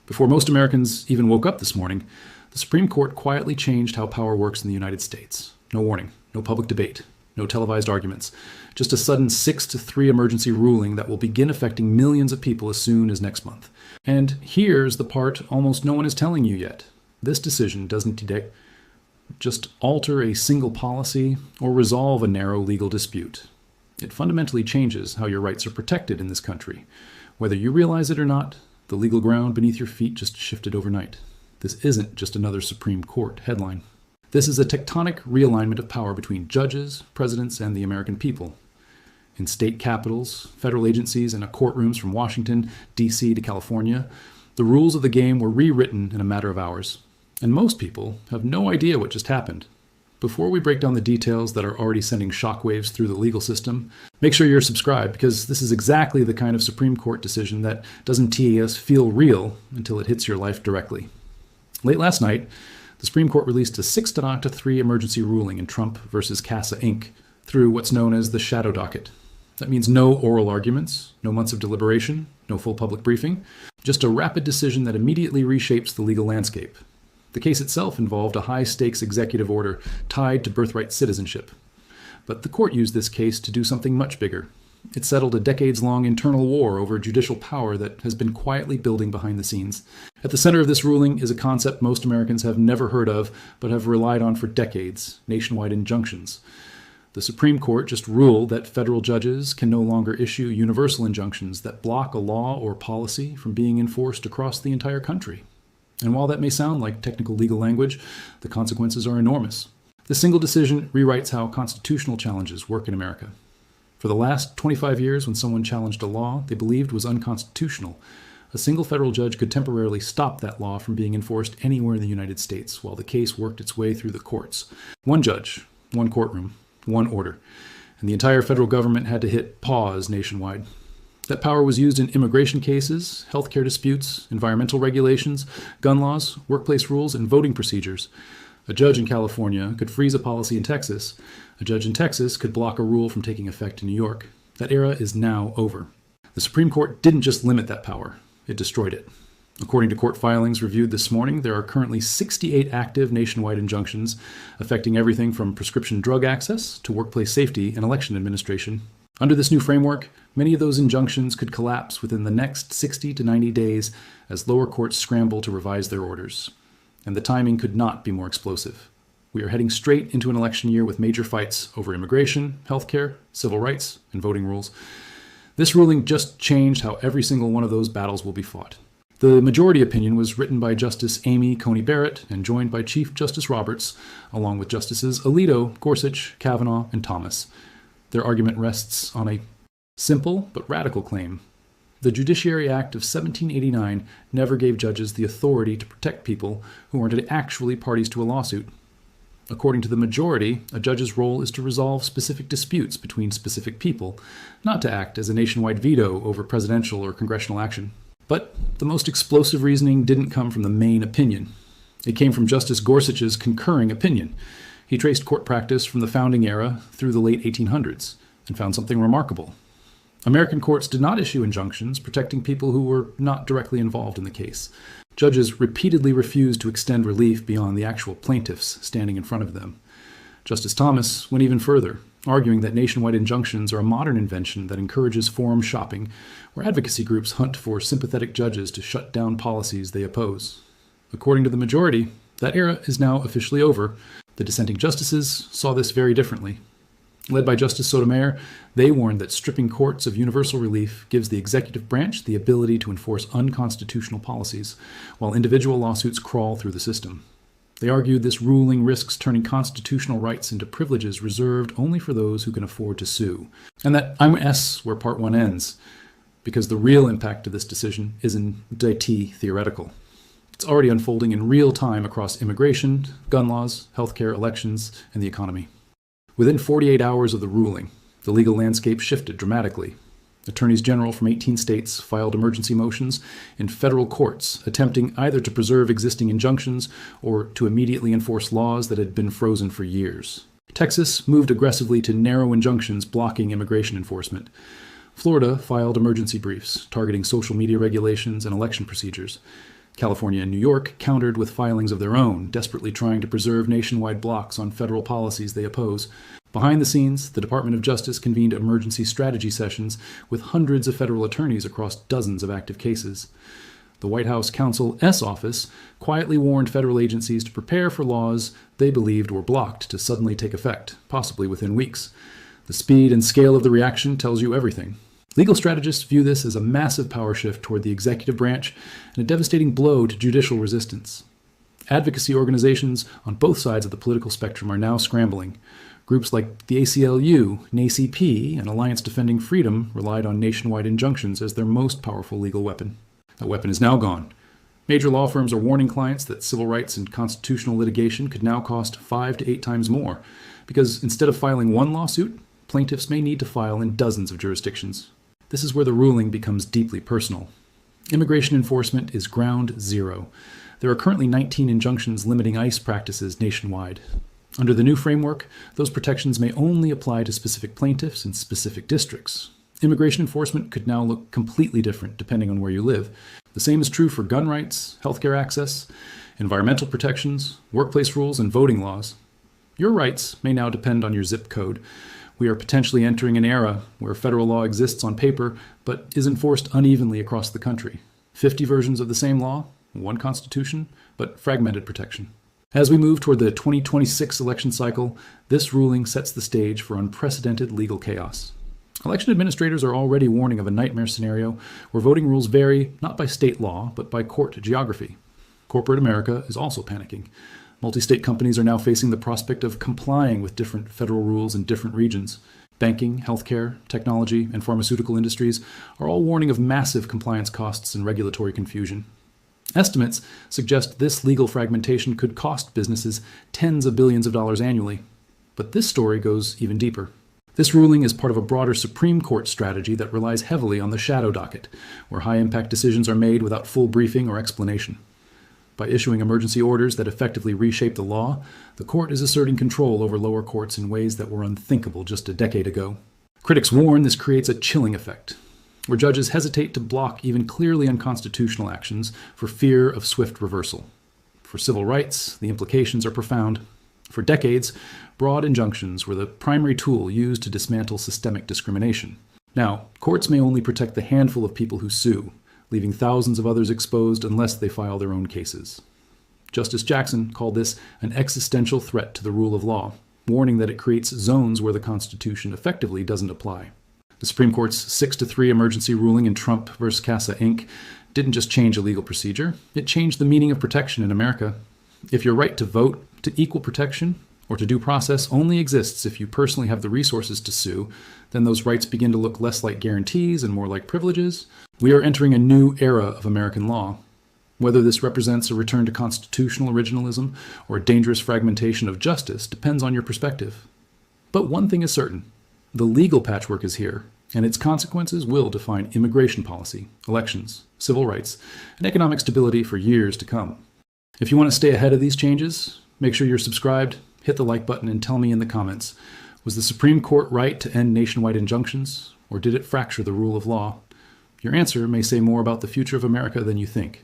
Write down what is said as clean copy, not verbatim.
Before most Americans even woke up this morning, the Supreme Court quietly changed how power works in the United States. No warning, no public debate, no televised arguments, just a sudden 6-3 emergency ruling that will begin affecting millions of people as soon as next month. And here's the part almost no one is telling you yet. This decision doesn't just alter a single policy or resolve a narrow legal dispute. It fundamentally changes how your rights are protected in this country. Whether you realize it or not, the legal ground beneath your feet just shifted overnight. This isn't just another Supreme Court headline. This is a tectonic realignment of power between judges, presidents, and the American people. In state capitals, federal agencies, and courtrooms from Washington, D.C. to California, the rules of the game were rewritten in a matter of hours. And most people have no idea what just happened. Before we break down the details that are already sending shockwaves through the legal system, make sure you're subscribed, because this is exactly the kind of Supreme Court decision that doesn't feel real until it hits your life directly. Late last night, the Supreme Court released a 6-3 emergency ruling in Trump versus Cassa, Inc. through what's known as the shadow docket. That means no oral arguments, no months of deliberation, no full public briefing, just a rapid decision that immediately reshapes the legal landscape. The case itself involved a high-stakes executive order tied to birthright citizenship. But the court used this case to do something much bigger. It settled a decades-long internal war over judicial power that has been quietly building behind the scenes. At the center of this ruling is a concept most Americans have never heard of, but have relied on for decades: nationwide injunctions. The Supreme Court just ruled that federal judges can no longer issue universal injunctions that block a law or policy from being enforced across the entire country. And while that may sound like technical legal language, the consequences are enormous. This single decision rewrites how constitutional challenges work in America. For the last 25 years, when someone challenged a law they believed was unconstitutional, a single federal judge could temporarily stop that law from being enforced anywhere in the United States while the case worked its way through the courts. One judge, one courtroom, one order, and the entire federal government had to hit pause nationwide. That power was used in immigration cases, healthcare disputes, environmental regulations, gun laws, workplace rules, and voting procedures. A judge in California could freeze a policy in Texas. A judge in Texas could block a rule from taking effect in New York. That era is now over. The Supreme Court didn't just limit that power, it destroyed it. According to court filings reviewed this morning, there are currently 68 active nationwide injunctions affecting everything from prescription drug access to workplace safety and election administration. Under this new framework, many of those injunctions could collapse within the next 60 to 90 days as lower courts scramble to revise their orders. And the timing could not be more explosive. We are heading straight into an election year with major fights over immigration, healthcare, civil rights, and voting rules. This ruling just changed how every single one of those battles will be fought. The majority opinion was written by Justice Amy Coney Barrett and joined by Chief Justice Roberts, along with Justices Alito, Gorsuch, Kavanaugh, and Thomas. Their argument rests on a simple but radical claim. The Judiciary Act of 1789 never gave judges the authority to protect people who aren't actually parties to a lawsuit. According to the majority, a judge's role is to resolve specific disputes between specific people, not to act as a nationwide veto over presidential or congressional action. But the most explosive reasoning didn't come from the main opinion. It came from Justice Gorsuch's concurring opinion. He traced court practice from the founding era through the late 1800s and found something remarkable. American courts did not issue injunctions protecting people who were not directly involved in the case. Judges repeatedly refused to extend relief beyond the actual plaintiffs standing in front of them. Justice Thomas went even further, arguing that nationwide injunctions are a modern invention that encourages forum shopping, where advocacy groups hunt for sympathetic judges to shut down policies they oppose. According to the majority, that era is now officially over. The dissenting justices saw this very differently. Led by Justice Sotomayor, they warned that stripping courts of universal relief gives the executive branch the ability to enforce unconstitutional policies, while individual lawsuits crawl through the system. They argued this ruling risks turning constitutional rights into privileges reserved only for those who can afford to sue, and that I'm where Part 1 ends, because the real impact of this decision isn't theoretical. It's already unfolding in real time across immigration, gun laws, healthcare, elections, and the economy. Within 48 hours of the ruling, the legal landscape shifted dramatically. Attorneys general from 18 states filed emergency motions in federal courts, attempting either to preserve existing injunctions or to immediately enforce laws that had been frozen for years. Texas moved aggressively to narrow injunctions blocking immigration enforcement. Florida filed emergency briefs targeting social media regulations and election procedures. California and New York countered with filings of their own, desperately trying to preserve nationwide blocks on federal policies they oppose. Behind the scenes, the Department of Justice convened emergency strategy sessions with hundreds of federal attorneys across dozens of active cases. The White House Counsel S office quietly warned federal agencies to prepare for laws they believed were blocked to suddenly take effect, possibly within weeks. The speed and scale of the reaction tells you everything. Legal strategists view this as a massive power shift toward the executive branch and a devastating blow to judicial resistance. Advocacy organizations on both sides of the political spectrum are now scrambling. Groups like the ACLU, NACP, and Alliance Defending Freedom relied on nationwide injunctions as their most powerful legal weapon. That weapon is now gone. Major law firms are warning clients that civil rights and constitutional litigation could now cost 5 to 8 times more, because instead of filing one lawsuit, plaintiffs may need to file in dozens of jurisdictions. This is where the ruling becomes deeply personal. Immigration enforcement is ground zero. There are currently 19 injunctions limiting ICE practices nationwide. Under the new framework, those protections may only apply to specific plaintiffs in specific districts. Immigration enforcement could now look completely different depending on where you live. The same is true for gun rights, healthcare access, environmental protections, workplace rules, and voting laws. Your rights may now depend on your zip code. We are potentially entering an era where federal law exists on paper but is enforced unevenly across the country. 50 versions of the same law, one constitution, but fragmented protection. As we move toward the 2026 election cycle, this ruling sets the stage for unprecedented legal chaos. Election administrators are already warning of a nightmare scenario where voting rules vary not by state law, but by court geography. Corporate America is also panicking. Multi-state companies are now facing the prospect of complying with different federal rules in different regions. Banking, healthcare, technology, and pharmaceutical industries are all warning of massive compliance costs and regulatory confusion. Estimates suggest this legal fragmentation could cost businesses tens of billions of dollars annually. But this story goes even deeper. This ruling is part of a broader Supreme Court strategy that relies heavily on the shadow docket, where high-impact decisions are made without full briefing or explanation. By issuing emergency orders that effectively reshape the law, the court is asserting control over lower courts in ways that were unthinkable just a decade ago. Critics warn this creates a chilling effect, where judges hesitate to block even clearly unconstitutional actions for fear of swift reversal. For civil rights, the implications are profound. For decades, broad injunctions were the primary tool used to dismantle systemic discrimination. Now, courts may only protect the handful of people who sue, leaving thousands of others exposed unless they file their own cases. Justice Jackson called this an existential threat to the rule of law, warning that it creates zones where the Constitution effectively doesn't apply. The Supreme Court's 6-3 emergency ruling in Trump v. Cassa, Inc. didn't just change a legal procedure, it changed the meaning of protection in America. If your right to vote, to equal protection, or to due process only exists if you personally have the resources to sue, then those rights begin to look less like guarantees and more like privileges. We are entering a new era of American law. Whether this represents a return to constitutional originalism or a dangerous fragmentation of justice depends on your perspective. But one thing is certain. The legal patchwork is here, and its consequences will define immigration policy, elections, civil rights, and economic stability for years to come. If you want to stay ahead of these changes, make sure you're subscribed, hit the like button, and tell me in the comments, was the Supreme Court right to end nationwide injunctions, or did it fracture the rule of law? Your answer may say more about the future of America than you think.